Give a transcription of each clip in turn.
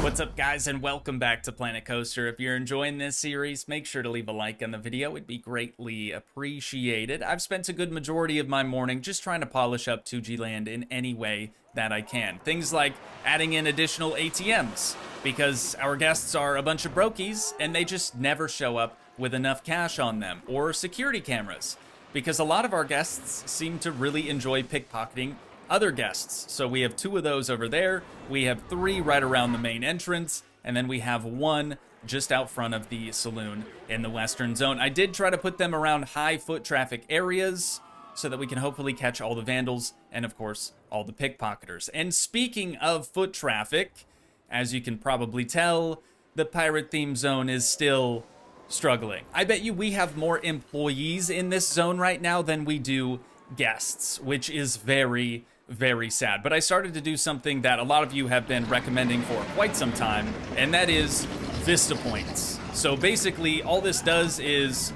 What's up, guys, and welcome back to Planet Coaster. If you're enjoying this series, make sure to leave a like on the video. It'd be greatly appreciated. I've spent a good majority of my morning just trying to polish up Toogii Land in any way that I can. Things like adding in additional ATMs, because our guests are a bunch of brokies and they just never show up with enough cash on them, or security cameras, because a lot of our guests seem to really enjoy pickpocketing other guests. So we have 2 of those over there, we have 3 right around the main entrance, and then we have 1 just out front of the saloon in the western zone. I did try to put them around high foot traffic areas so that we can hopefully catch all the vandals and, of course, all the pickpocketers. And speaking of foot traffic, as you can probably tell, the pirate theme zone is still struggling. I bet you we have more employees in this zone right now than we do guests, which is very, very sad. But I started to do something that a lot of you have been recommending for quite some time, and that is Vista Points. So basically, all this does is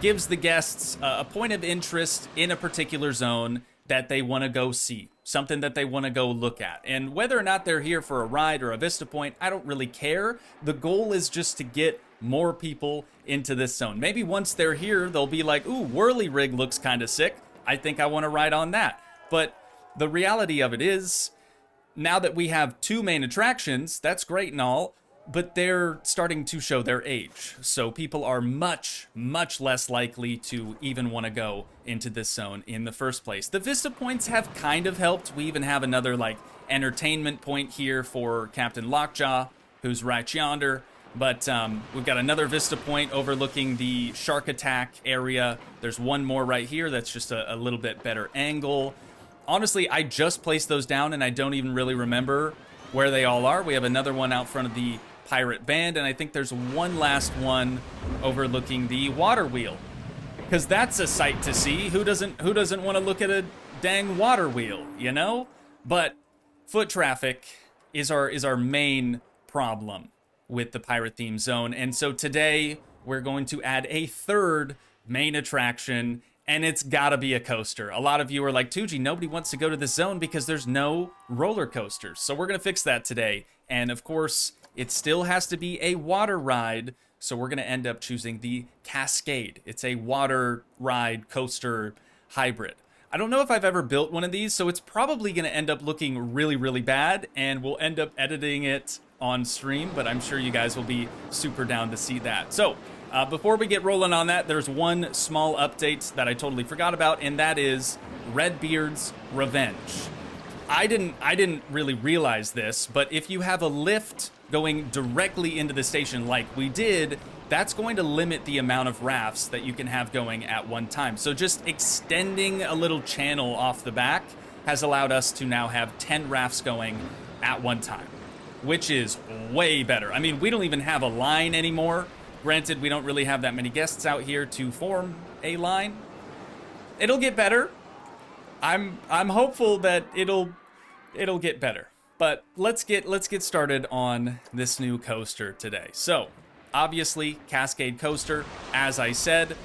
gives the guests a point of interest in a particular zone that they want to go see, something that they want to go look at. And whether or not they're here for a ride or a Vista Point, I don't really care. The goal is just to get more people into this zone. Maybe once they're here, they'll be like, ooh, Whirly Rig looks kind of sick. I think I want to ride on that. But the reality of it is, now that we have 2 main attractions, that's great and all, but they're starting to show their age. So people are much, much less likely to even want to go into this zone in the first place. The Vista Points have kind of helped. We even have another, like, entertainment point here for Captain Lockjaw, who's right yonder. But we've got another Vista Point overlooking the Shark Attack area. There's one more right here that's just a little bit better angle. Honestly, I just placed those down and I don't even really remember where they all are. We have another one out front of the Pirate Band, and I think there's one last one overlooking the Water Wheel, because that's a sight to see. Who doesn't want to look at a dang water wheel, you know? But foot traffic is our main problem with the pirate theme zone, and so today we're going to add a 3rd main attraction, and it's gotta be a coaster. A lot of you are like, Toogii, nobody wants to go to this zone because there's no roller coasters. So we're gonna fix that today, and of course it still has to be a water ride, so we're gonna end up choosing the Cascade. It's a water ride coaster hybrid. I don't know if I've ever built one of these, so it's probably gonna end up looking really, really bad, and we'll end up editing it on stream, but I'm sure you guys will be super down to see that. So before we get rolling on that, there's one small update that I totally forgot about, and that is Redbeard's Revenge. I didn't really realize this, but if you have a lift going directly into the station like we did, that's going to limit the amount of rafts that you can have going at one time. So just extending a little channel off the back has allowed us to now have 10 rafts going at one time, which is way better. I mean, we don't even have a line anymore. Granted, we don't really have that many guests out here to form a line. It'll get better. I'm hopeful that it'll get better. But let's get started on this new coaster today. So, obviously, Cascade Coaster, as I said.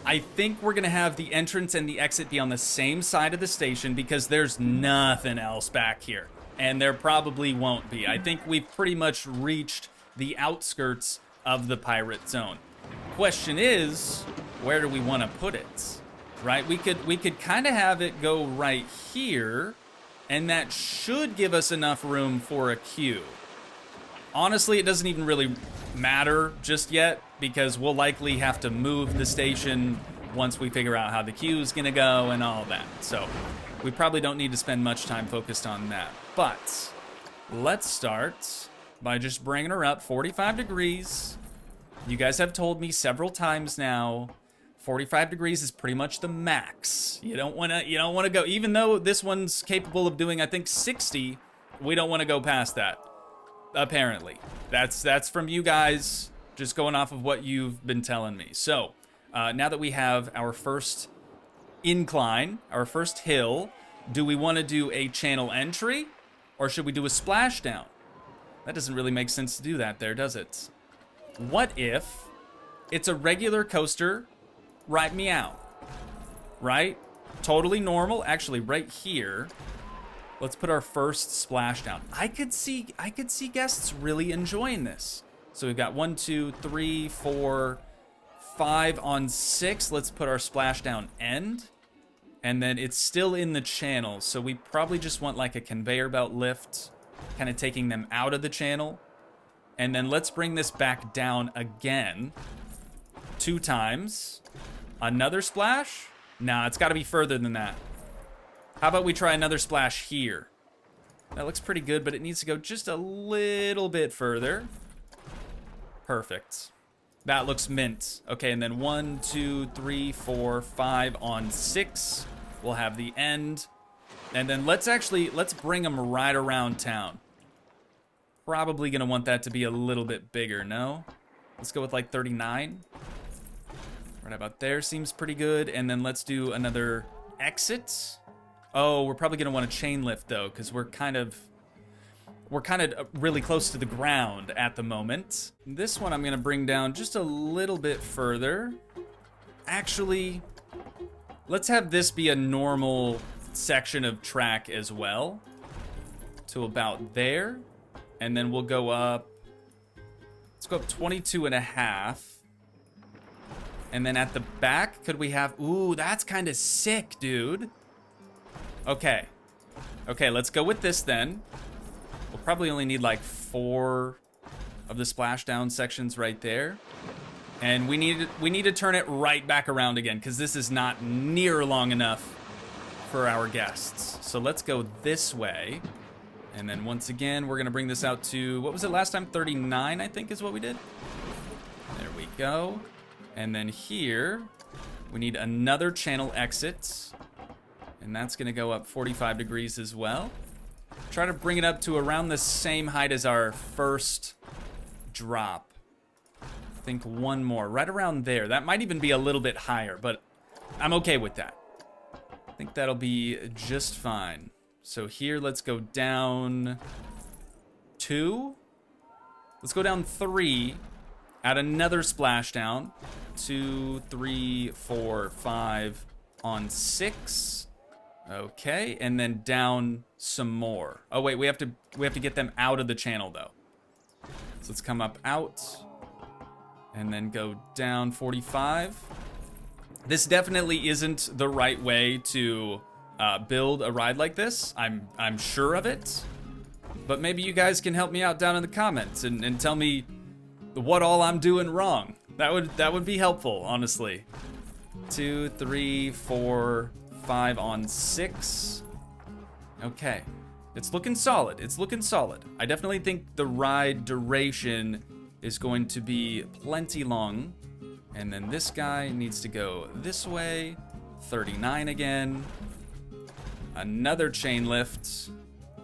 I think we're gonna have the entrance and the exit be on the same side of the station because there's nothing else back here. And there probably won't be. I think we've pretty much reached the outskirts of the pirate zone. Question is, where do we want to put it? Right? We could kind of have it go right here, and that should give us enough room for a queue. Honestly, it doesn't even really matter just yet, because we'll likely have to move the station once we figure out how the queue is gonna go and all that. So we probably don't need to spend much time focused on that. But let's start by just bringing her up 45 degrees. You guys have told me several times now, 45 degrees is pretty much the max. You don't want to go, even though this one's capable of doing, I think, 60, we don't want to go past that, apparently. That's from you guys, just going off of what you've been telling me. So, now that we have our first incline, our first hill, do we want to do a channel entry, or should we do a splashdown? That doesn't really make sense to do that there, does it? What if it's a regular coaster, right meow, right? Totally normal. Actually, right here, Let's put our first splash down. I could see guests really enjoying this. So we've got 1, 2, 3, 4, 5 on 6. Let's put our splash down end. And then it's still in the channel, so we probably just want like a conveyor belt lift, kind of taking them out of the channel. And then let's bring this back down again 2 times. Another splash? Nah, it's got to be further than that. How about we try another splash here? That looks pretty good, but it needs to go just a little bit further. Perfect. That looks mint. Okay, and then 1, 2, 3, 4, 5 on 6. We'll have the end. And then let's bring them right around town. Probably gonna want that to be a little bit bigger, no? Let's go with like 39. Right about there seems pretty good. And then let's do another exit. Oh, we're probably gonna want a chain lift though, because we're kind of really close to the ground at the moment. This one I'm gonna bring down just a little bit further. Actually, let's have this be a normal section of track as well, to about there. And then we'll go up, let's go up 22.5. And then at the back, could we have, ooh, that's kind of sick, dude. Okay, let's go with this then. We'll probably only need like 4 of the splashdown sections right there. And we need to turn it right back around again, because this is not near long enough for our guests. So let's go this way. And then once again, we're gonna bring this out to, what was it last time? 39, I think is what we did. There we go. And then here, we need another channel exit. And that's gonna go up 45 degrees as well. Try to bring it up to around the same height as our first drop. I think one more, right around there. That might even be a little bit higher, but I'm okay with that. I think that'll be just fine. So here, let's go down 2. Let's go down 3. Add another splashdown. 2, 3, 4, 5 on 6. Okay, and then down some more. Oh wait, we have to get them out of the channel though. So let's come up out and then go down 45. This definitely isn't the right way to build a ride like this. I'm sure of it. But maybe you guys can help me out down in the comments and tell me what all I'm doing wrong. That would be helpful, honestly. 2, 3, 4, 5 on 6. Okay. It's looking solid. It's looking solid. I definitely think the ride duration is going to be plenty long. And then this guy needs to go this way. 39 again. Another chain lift.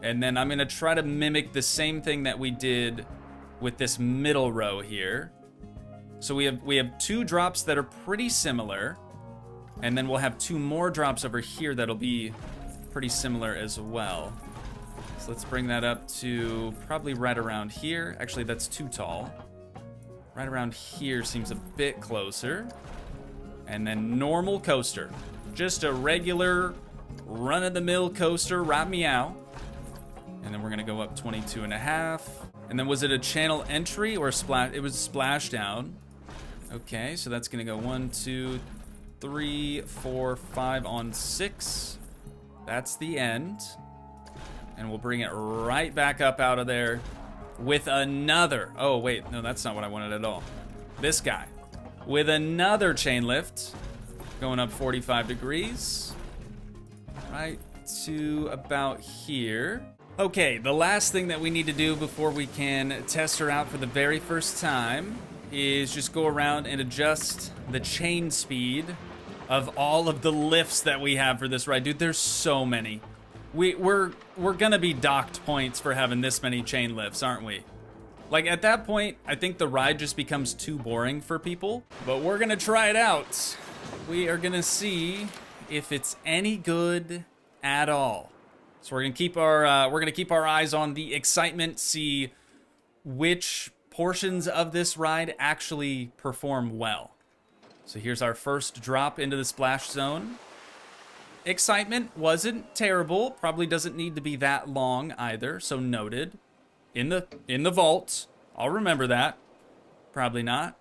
And then I'm gonna try to mimic the same thing that we did with this middle row here. So we have 2 drops that are pretty similar. And then we'll have 2 more drops over here that'll be pretty similar as well. So let's bring that up to probably right around here. Actually, that's too tall. Right around here seems a bit closer. And then normal coaster. Just a regular run-of-the-mill coaster, right meow. And then we're gonna go up 22.5. And then was it a channel entry or a splash? It was a splashdown. Okay, so that's gonna go 1, 2, 3, 4, 5 on 6. That's the end. And we'll bring it right back up out of there with another. Oh, wait, no, that's not what I wanted at all. This guy with another chain lift going up 45 degrees. Right to about here. Okay, the last thing that we need to do before we can test her out for the very first time is just go around and adjust the chain speed of all of the lifts that we have for this ride. Dude, there's so many. We're gonna be docked points for having this many chain lifts, aren't we? Like, at that point, I think the ride just becomes too boring for people. But we're gonna try it out. We are gonna see if it's any good at all. So we're gonna keep our eyes on the excitement, see which portions of this ride actually perform well. So here's our first drop into the splash zone. Excitement wasn't terrible. Probably doesn't need to be that long either, so noted. In the vault. I'll remember that. Probably not.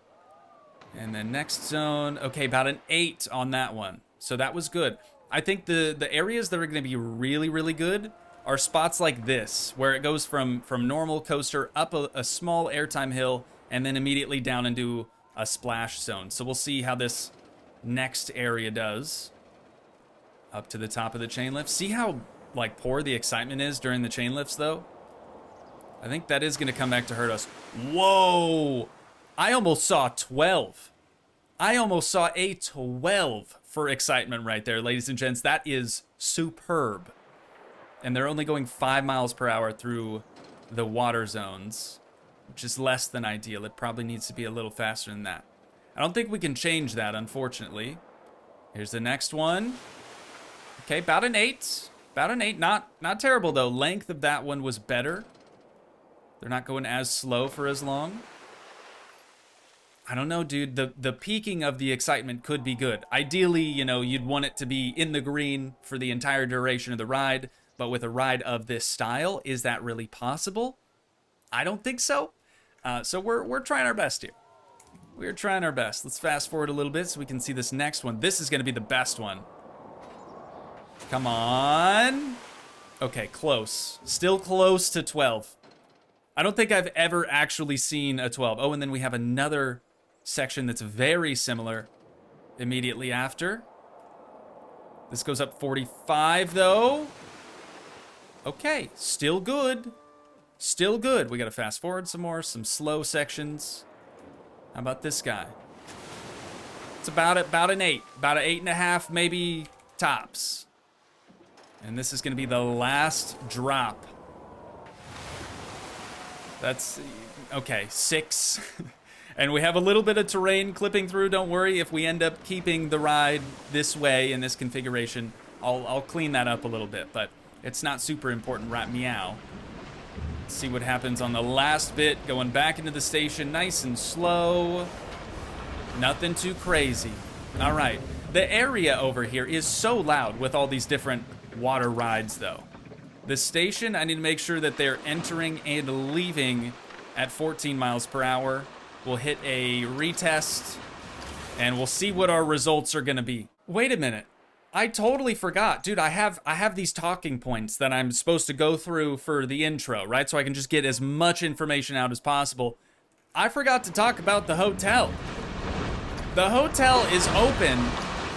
And then next zone, okay, about an 8 on that one. So that was good. I think the areas that are going to be really, really good are spots like this, where it goes from normal coaster up a small airtime hill and then immediately down into a splash zone. So we'll see how this next area does. Up to the top of the chain lift. See how, like, poor the excitement is during the chain lifts, though? I think that is going to come back to hurt us. Whoa! I almost saw 12. I almost saw a 12 for excitement right there, ladies and gents. That is superb. And they're only going 5 miles per hour through the water zones, which is less than ideal. It probably needs to be a little faster than that. I don't think we can change that, unfortunately. Here's the next one. Okay, about an 8. About an 8. Not terrible, though. Length of that one was better. They're not going as slow for as long. I don't know, dude. The peaking of the excitement could be good. Ideally, you know, you'd want it to be in the green for the entire duration of the ride. But with a ride of this style, is that really possible? I don't think so. So we're trying our best here. We're trying our best. Let's fast forward a little bit so we can see this next one. This is going to be the best one. Come on. Okay, close. Still close to 12. I don't think I've ever actually seen a 12. Oh, and then we have another section that's very similar immediately after. This goes up 45, though. Okay, still good. Still good. We got to fast forward some more, some slow sections. How about this guy? It's about an 8. About an 8.5, maybe tops. And this is going to be the last drop. That's, okay, 6. And we have a little bit of terrain clipping through. Don't worry, if we end up keeping the ride this way in this configuration, I'll clean that up a little bit, but it's not super important right meow. Let's see what happens on the last bit, going back into the station, nice and slow. Nothing too crazy. All right, the area over here is so loud with all these different water rides, though. The station, I need to make sure that they're entering and leaving at 14 miles per hour. We'll hit a retest, and we'll see what our results are gonna be. Wait a minute. I totally forgot. Dude, I have these talking points that I'm supposed to go through for the intro, right? So I can just get as much information out as possible. I forgot to talk about the hotel. The hotel is open,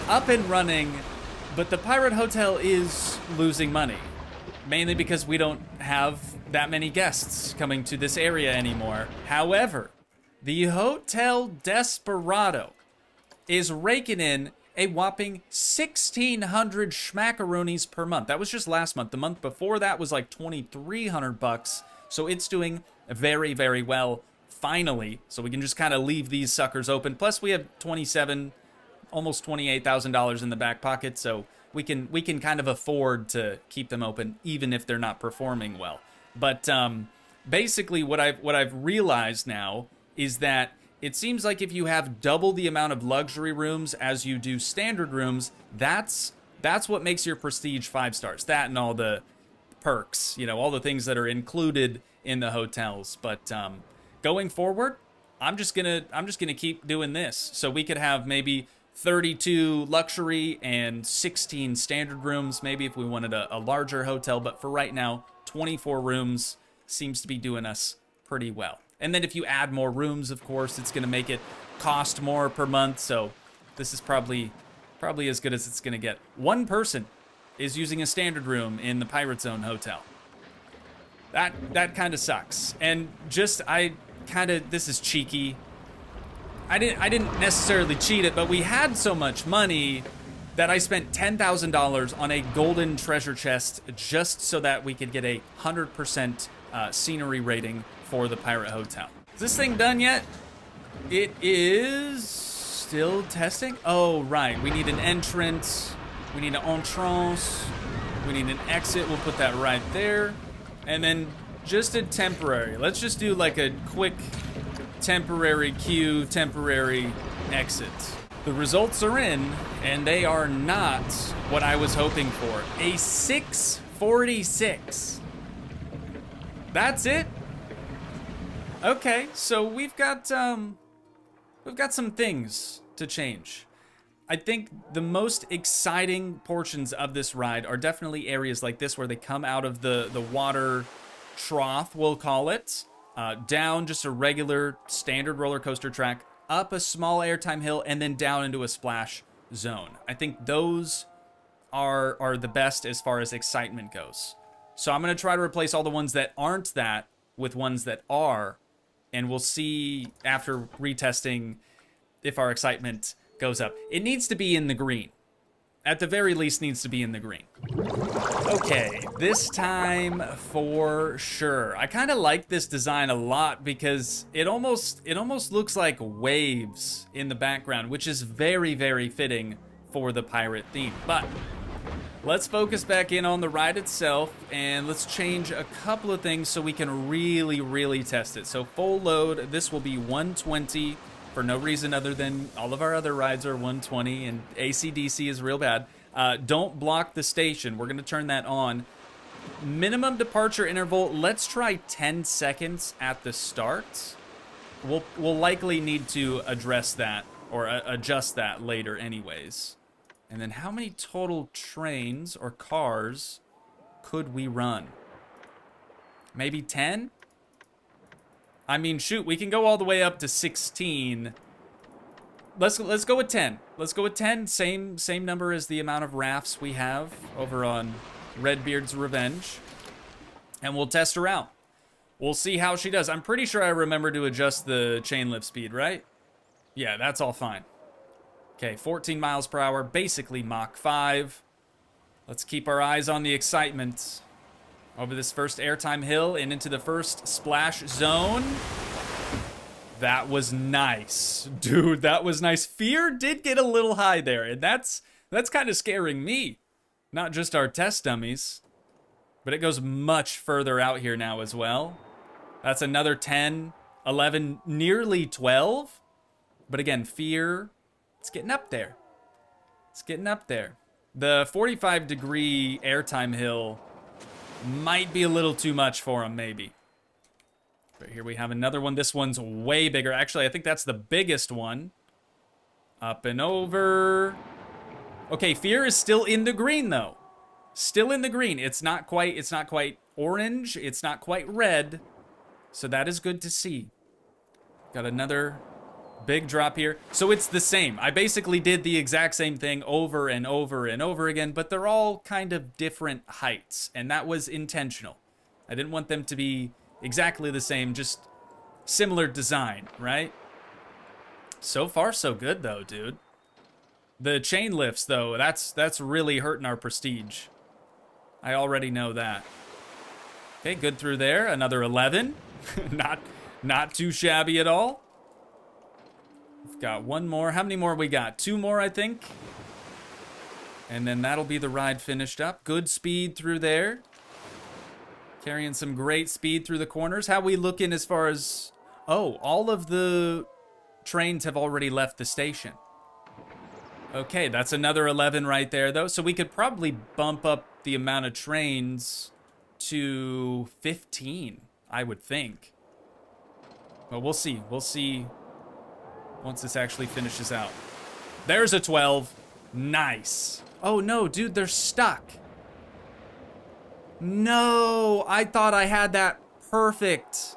up and running, but the Pirate Hotel is losing money. Mainly because we don't have that many guests coming to this area anymore. However, the Hotel Desperado is raking in a whopping 1,600 schmackaroonies per month. That was just last month. The month before that was like 2,300 bucks. So it's doing very, very well, finally. So we can just kind of leave these suckers open. Plus we have almost $28,000 in the back pocket. So we can kind of afford to keep them open, even if they're not performing well. But basically, what I've realized now is that it seems like if you have double the amount of luxury rooms as you do standard rooms, that's what makes your prestige 5 stars. That and all the perks, you know, all the things that are included in the hotels. But going forward, I'm just gonna keep doing this. So we could have maybe 32 luxury and 16 standard rooms, maybe if we wanted a larger hotel. But for right now, 24 rooms seems to be doing us pretty well. And then if you add more rooms, of course, it's going to make it cost more per month. So this is probably as good as it's going to get. One person is using a standard room in the Pirate Zone Hotel. That kind of sucks. And just, this is cheeky. I didn't necessarily cheat it, but we had so much money that I spent $10,000 on a golden treasure chest just so that we could get a 100% scenery rating for the Pirate Hotel. Is this thing done yet? It is still testing. Oh, right. We need an entrance. We need an entrance. We need an exit. We'll put that right there. And then just a temporary. Let's just do like a quick temporary queue, temporary exit. The results are in, and they are not what I was hoping for. A 646. That's it? Okay, so we've got some things to change. I think the most exciting portions of this ride are definitely areas like this where they come out of the water trough, we'll call it, down just a regular standard roller coaster track, up a small airtime hill, and then down into a splash zone. I think those are the best as far as excitement goes. So I'm gonna try to replace all the ones that aren't that with ones that are, and we'll see after retesting if our excitement goes up. It needs to be in the green. At the very least, needs to be in the green. Okay, this time for sure. I kind of like this design a lot because it almost looks like waves in the background, which is very, very fitting for the pirate theme. But let's focus back in on the ride itself, and let's change a couple of things so we can really, really test it. So full load, this will be 120 for no reason other than all of our other rides are 120, and AC/DC is real bad. Don't block the station. We're going to turn that on. Minimum departure interval, let's try 10 seconds at the start. We'll likely need to address that or adjust that later anyways. And then how many total trains or cars could we run? Maybe 10? I mean, shoot, we can go all the way up to 16. Let's go with 10. Let's go with 10. Same number as the amount of rafts we have over on Redbeard's Revenge. And we'll test her out. We'll see how she does. I'm pretty sure I remember to adjust the chain lift speed, right? Yeah, that's all fine. Okay, 14 miles per hour, basically Mach 5. Let's keep our eyes on the excitement. Over this first airtime hill and into the first splash zone. That was nice. Dude, that was nice. Fear did get a little high there, and that's kind of scaring me. Not just our test dummies, but it goes much further out here now as well. That's another 10, 11, nearly 12. But again, Fear, it's getting up there. It's getting up there. The 45-degree airtime hill might be a little too much for him, maybe. But here we have another one. This one's way bigger. Actually, I think that's the biggest one. Up and over. Okay, Fear is still in the green, though. Still in the green. It's not quite orange. It's not quite red. So that is good to see. Got another big drop here. So it's the same. I basically did the exact same thing over and over and over again, but they're all kind of different heights, and that was intentional. I didn't want them to be exactly the same, just similar design, right? So far, so good, though, dude. The chain lifts, though, that's really hurting our prestige. I already know that. Okay, good through there. Another 11. Not too shabby at all. We've got one more. How many more we got? 2 more, I think. And then that'll be the ride finished up. Good speed through there. Carrying some great speed through the corners. How we looking as far as... Oh, all of the trains have already left the station. Okay, that's another 11 right there, though. So we could probably bump up the amount of trains to 15, I would think. But we'll see. We'll see once this actually finishes out. There's a 12. Nice. Oh, no, dude, they're stuck. No, I thought I had that perfect.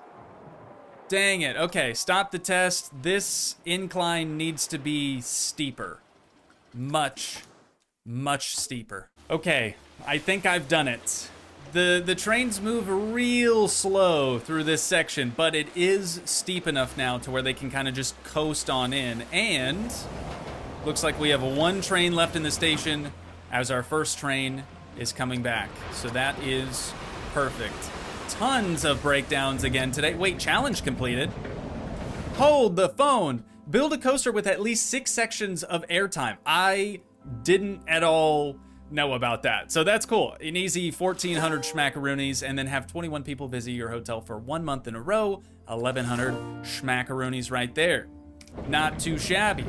Dang it. Okay, stop the test. This incline needs to be steeper. Much steeper. Okay, I think I've done it. The trains move real slow through this section, but it is steep enough now to where they can kind of just coast on in. And looks like we have 1 train left in the station as our first train is coming back. So that is perfect. Tons of breakdowns again today. Wait, challenge completed. Hold the phone. Build a coaster with at least 6 sections of airtime. I didn't at all know about that. So that's cool. An easy 1,400 schmackaroonies, and then have 21 people visit your hotel for 1 month in a row. 1,100 schmackaroonies right there. Not too shabby.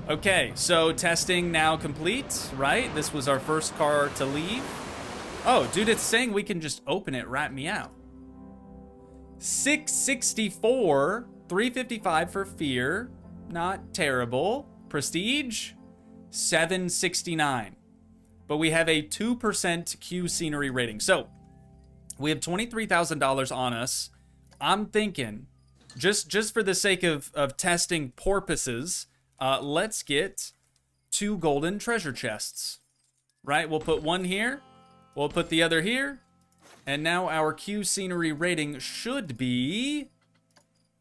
Okay, so testing now complete, right? This was our first car to leave. Oh, dude, it's saying we can just open it, rat me out. 664, 355 for fear. Not terrible. Prestige, 769. But we have a 2% Q scenery rating. So we have $23,000 on us. I'm thinking, just for the sake of testing purposes, let's get 2 golden treasure chests. Right? We'll put one here. We'll put the other here. And now our Q scenery rating should be,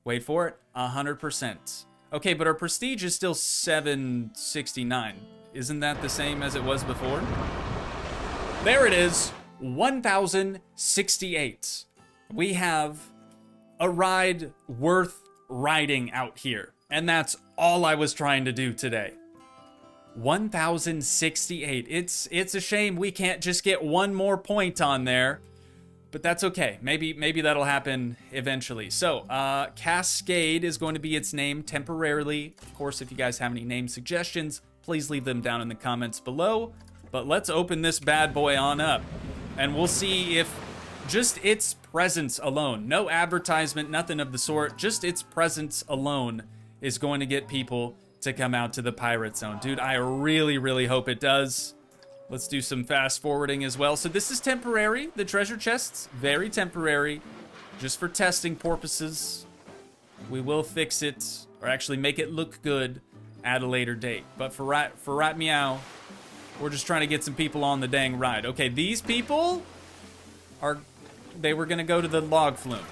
wait for it, 100%. Okay, but our prestige is still 769. Isn't that the same as it was before? There it is, 1,068. We have a ride worth riding out here. And that's all I was trying to do today. 1,068. It's a shame we can't just get one more point on there. But that's okay. Maybe that'll happen eventually. So, Cascade is going to be its name temporarily. Of course, if you guys have any name suggestions, please leave them down in the comments below. But let's open this bad boy on up. And we'll see if just its presence alone, no advertisement, nothing of the sort, just its presence alone is going to get people to come out to the Pirate Zone. Dude, I really, really hope it does. Let's do some fast forwarding as well. So this is temporary. The treasure chests, very temporary. Just for testing purposes. We will fix it, or actually make it look good at a later date. But for Rat Meow, we're just trying to get some people on the dang ride. Okay, these people they were gonna go to the log flume.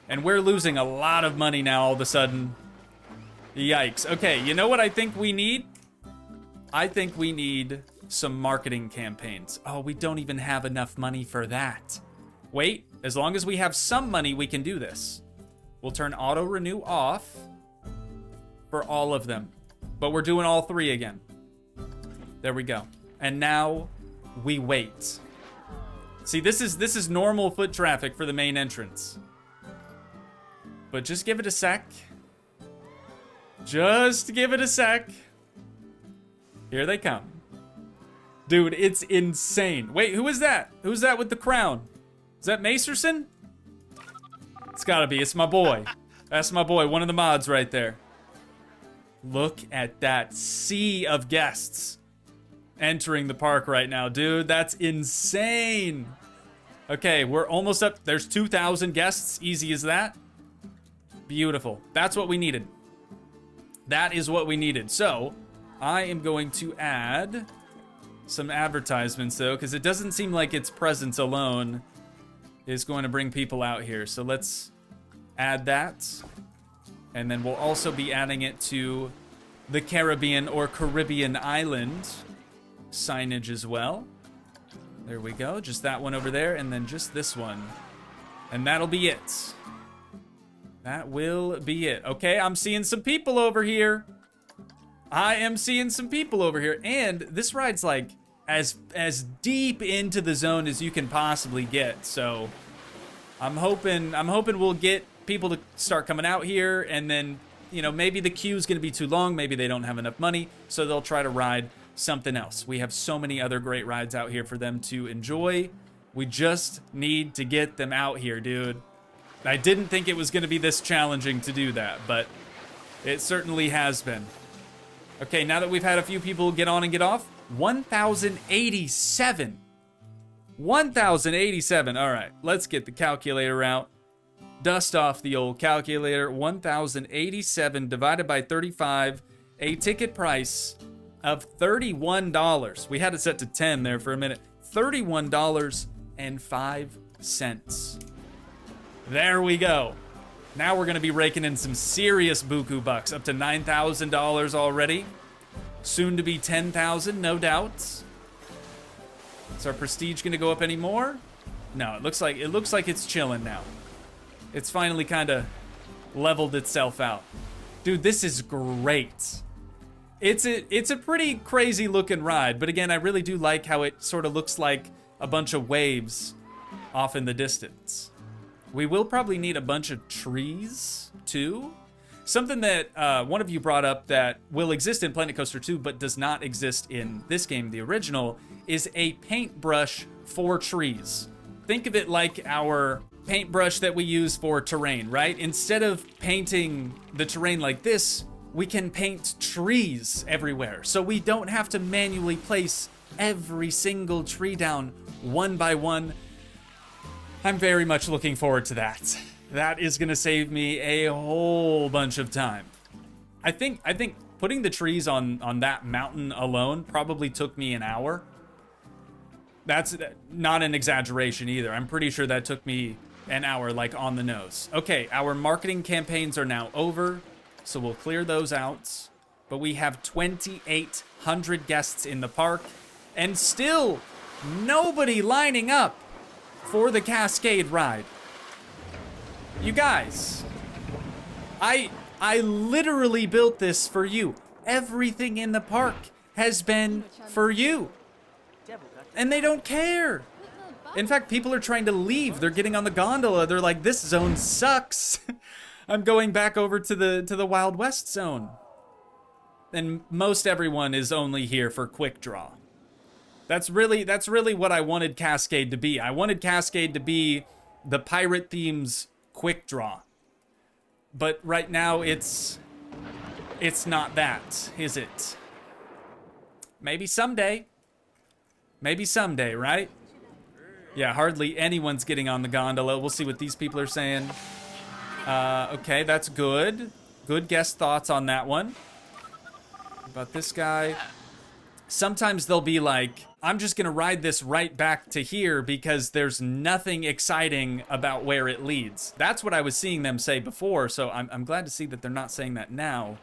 And we're losing a lot of money now all of a sudden. Yikes. Okay, you know what I think we need? I think we need some marketing campaigns. Oh, we don't even have enough money for that. Wait, as long as we have some money, we can do this. We'll turn auto renew off for all of them. But we're doing all 3 again. There we go. And now we wait. See, this is normal foot traffic for the main entrance. But just give it a sec. Just give it a sec. Here they come. Dude, it's insane. Wait, who is that? Who's that with the crown? Is that Macerson? It's gotta be. It's my boy. That's my boy. One of the mods right there. Look at that sea of guests entering the park right now, dude. That's insane. Okay, we're almost up. There's 2,000 guests. Easy as that. Beautiful. That's what we needed. That is what we needed. So, I am going to add some advertisements though, because it doesn't seem like its presence alone is going to bring people out here. So let's add that. And then we'll also be adding it to the Caribbean or Caribbean island signage as well. There we go. Just that one over there, and then just this one. And that'll be it. That will be it. Okay, I'm seeing some people over here. I am seeing some people over here, and this ride's like as deep into the zone as you can possibly get. So I'm hoping we'll get people to start coming out here, and then, you know, maybe the queue's gonna be too long, maybe they don't have enough money, so they'll try to ride something else. We have so many other great rides out here for them to enjoy. We just need to get them out here, dude. I didn't think it was gonna be this challenging to do that, but it certainly has been. Okay, now that we've had a few people get on and get off, 1,087. 1,087. All right, let's get the calculator out. Dust off the old calculator. 1,087 divided by 35, a ticket price of $31. We had it set to 10 there for a minute. $31.05. There we go. Now we're gonna be raking in some serious buku bucks, up to $9,000 already. Soon to be 10,000, no doubt. Is our prestige gonna go up any more? No, it looks like it's chilling now. It's finally kind of leveled itself out. Dude, this is great. It's a pretty crazy looking ride, but again, I really do like how it sort of looks like a bunch of waves off in the distance. We will probably need a bunch of trees too, Something that one of you brought up that will exist in Planet Coaster 2 but does not exist in this game, the original, is a paintbrush for trees. Think of it like our paintbrush that we use for terrain, right? Instead of painting the terrain like this, we can paint trees everywhere. So we don't have to manually place every single tree down one by one. I'm very much looking forward to that. That is gonna save me a whole bunch of time. I think putting the trees on that mountain alone probably took me an hour. That's not an exaggeration either. I'm pretty sure that took me an hour, like on the nose. Okay, our marketing campaigns are now over, so we'll clear those out. But we have 2,800 guests in the park, and still nobody lining up for the Cascade ride. You guys, I literally built this for you. Everything in the park has been for you. And they don't care. In fact, people are trying to leave. They're getting on the gondola. They're like, this zone sucks. I'm going back over to the Wild West zone. And most everyone is only here for quick draw. That's really what I wanted Cascade to be. I wanted Cascade to be the pirate theme's quick draw. But right now it's not that, is it? Maybe someday. Maybe someday, right? Yeah, hardly anyone's getting on the gondola. We'll see what these people are saying. Okay, that's good. Good guest thoughts on that one. About this guy. Sometimes they'll be like, I'm just gonna ride this right back to here because there's nothing exciting about where it leads. That's what I was seeing them say before, so I'm glad to see that they're not saying that now.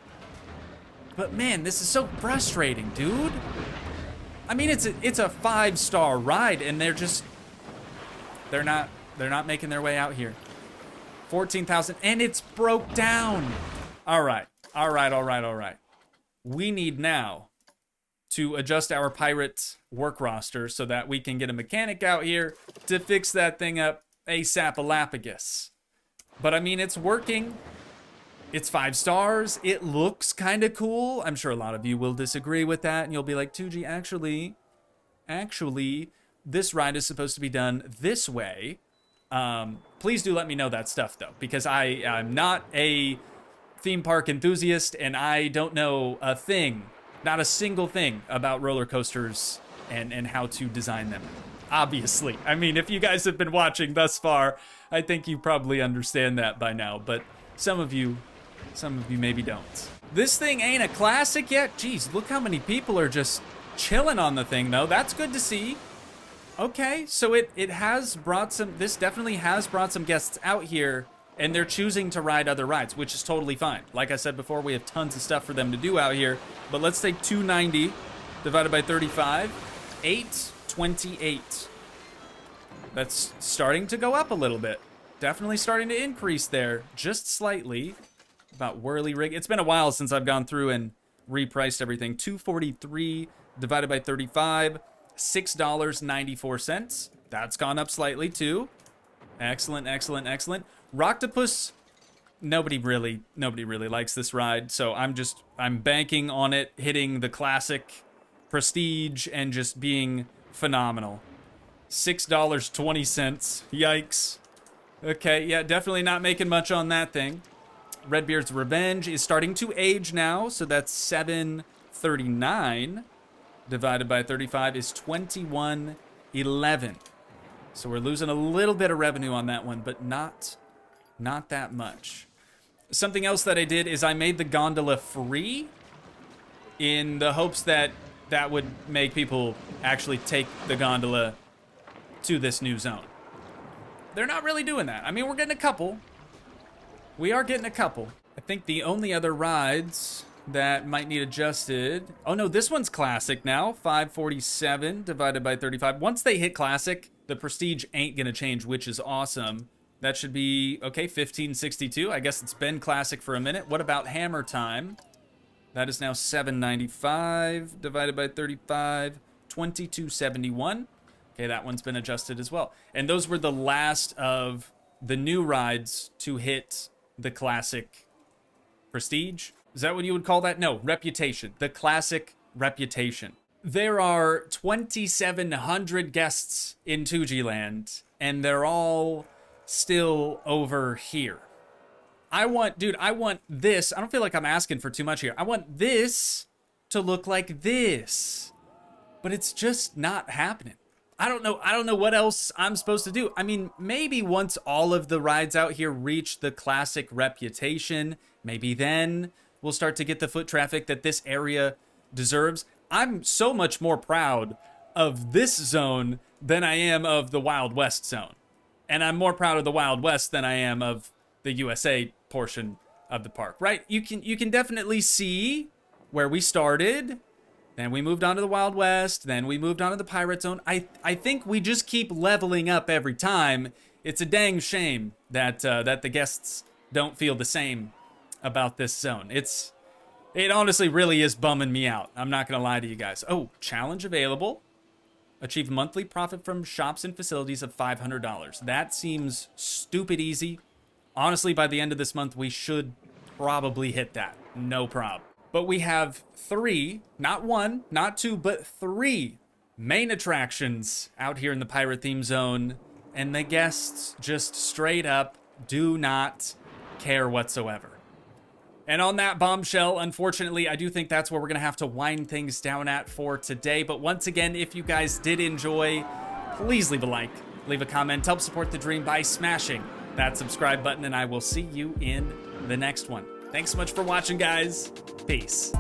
But man, this is so frustrating, dude. I mean, it's a 5-star ride, and they're not making their way out here. 14,000, and it's broke down. All right. We need now to adjust our pirate work roster so that we can get a mechanic out here to fix that thing up ASAP-alapagus. But I mean, it's working. It's 5 stars. It looks kind of cool. I'm sure a lot of you will disagree with that, and you'll be like, Toogii, actually, this ride is supposed to be done this way. Please do let me know that stuff, though, because I'm not a theme park enthusiast, and I don't know a thing, not a single thing about roller coasters and how to design them. Obviously. I mean, if you guys have been watching thus far, I think you probably understand that by now, but some of you maybe don't. This thing ain't a classic yet. Jeez, look how many people are just chilling on the thing, though. That's good to see. Okay, so it has brought some, this definitely has brought some guests out here, and they're choosing to ride other rides, which is totally fine. Like I said before, we have tons of stuff for them to do out here, but let's take 290 divided by 35, 828. That's starting to go up a little bit. Definitely starting to increase there, just slightly. About whirly rig. It's been a while since I've gone through and repriced everything. 243 divided by 35, $6.94. That's gone up slightly too. Excellent. Rocktopus, nobody really likes this ride, so I'm banking on it hitting the classic prestige and just being phenomenal. $6.20. Yikes. Okay, yeah, definitely not making much on that thing. Redbeard's Revenge is starting to age now, so that's $7.39 divided by 35 is $21.11. So we're losing a little bit of revenue on that one, but not that much. Something else that I did is I made the gondola free in the hopes that that would make people actually take the gondola to this new zone. They're not really doing that. I mean, we're getting a couple. We are getting a couple. I think the only other rides that might need adjusted. Oh no, this one's classic now. 547 divided by 35. Once they hit classic, the prestige ain't gonna change, which is awesome. That should be, okay, 1562. I guess it's been classic for a minute. What about Hammer Time? That is now 795 divided by 35, 2271. Okay, that one's been adjusted as well. And those were the last of the new rides to hit the classic Prestige? Is that what you would call that? No, reputation. The classic reputation. There are 2,700 guests in Toogii Land, and they're all still over here. I want this. I don't feel like I'm asking for too much here. I want this to look like this, but it's just not happening. I don't know what else I'm supposed to do. I mean, maybe once all of the rides out here reach the classic reputation, maybe then we'll start to get the foot traffic that this area deserves. I'm so much more proud of this zone than I am of the Wild West zone. And I'm more proud of the Wild West than I am of the USA portion of the park, right? You can definitely see where we started. Then we moved on to the Wild West. Then we moved on to the Pirate Zone. I think we just keep leveling up every time. It's a dang shame that that the guests don't feel the same about this zone. It honestly really is bumming me out. I'm not gonna lie to you guys. Oh, challenge available. Achieve monthly profit from shops and facilities of $500. That seems stupid easy. Honestly, by the end of this month, we should probably hit that. No problem. But we have 3, not 1, not 2, but 3 main attractions out here in the Pirate Theme Zone, and the guests just straight up do not care whatsoever. And on that bombshell, unfortunately, I do think that's where we're going to have to wind things down at for today. But once again, if you guys did enjoy, please leave a like, leave a comment, help support the dream by smashing that subscribe button, and I will see you in the next one. Thanks so much for watching, guys. Peace.